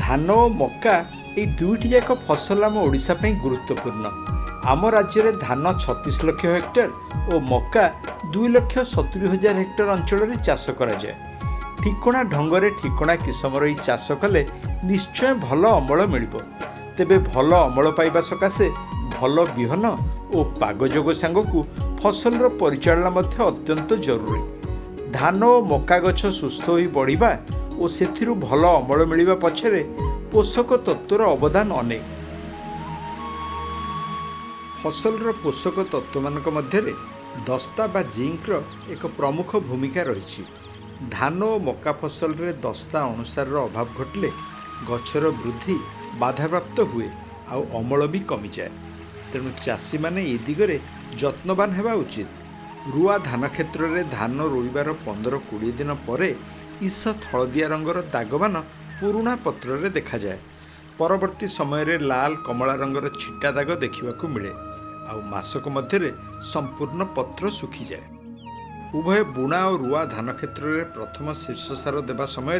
धान और मक्का ये दुईटी जाक फसल आम ओडिशा पई गुरुत्वपूर्ण। आम राज्य में धान 36 लाख हेक्टर और मक्का 2,70,000 हेक्टर अंचल में चाष करा जाए। ठिकणा ढंगरे ठिकणा किसमर यह चाष कले निश्चय भल अमल मिल। तेबे भल अमल पाइबा सकाशे भल बिहन और पागजोग सांगकु फसलर परिचालना मध्य अत्यंत जरूरी। धान और मक्का गछ सुस्थ हो बढ़िबा और सेथिरु भल अमल मिलिबा पछरे पोषक तत्वर अवदान अनेक। फसलर पोषक तत्व मानक मध्यरे दस्ता बा जिंकर एक प्रमुख भूमिका रही। धान और मक्का फसल रे दस्ता अनुसार अभाव घटले गछर वृद्धि बाधाप्राप्त हुए आ अमल भी कमी जाए। तेणु चाषी माने ए दिगरे जत्नवान हेबा उचित। रुआ धान क्षेत्र में धान रोइबार 15-20 दिन परे ईषत हलदिया रंगर दागमान पुराणा पत्र रे देखा जाए। परवर्ती समय रे लाल कमला रंगर छिटा दाग देखा मिले आ मासक मध्य संपूर्ण पत्र सुखी जाए। उभय बुणा और रुआ धान क्षेत्र में प्रथम शीर्ष सार देवा समय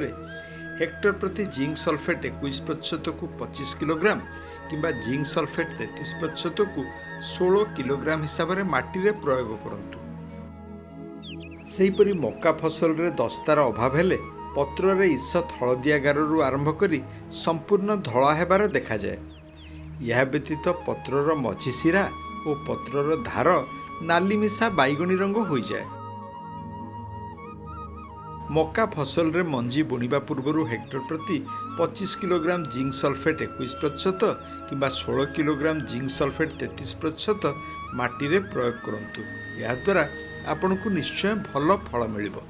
हेक्टर प्रति जिंक सल्फेट 21% को 25 किलोग्राम किंबा जिंक सल्फेट 33% को 16 किलोग्राम हिसाब से माटी रे प्रयोग करंतु। सेहीपरि मक्का फसल रे दस्तार अभाव हेले पत्र रे ईषत हलदिया गाररू आरंभ करी संपूर्ण धला हेबार देखा जाए। यह व्यतीत पत्रर मझी शिरा और पत्रर धार नाली मिशा बैगणी रंग हो जाए। मक्का फसल रे मंजी बुणिबा पूर्व हेक्टर प्रति 25 किलोग्राम जिंक सल्फेट 21% किंबा 16 किलोग्राम जिंक सल्फेट 33% माटी रे प्रयोग करंतु। या द्वारा आपनको निश्चय भल फल मिलिबो।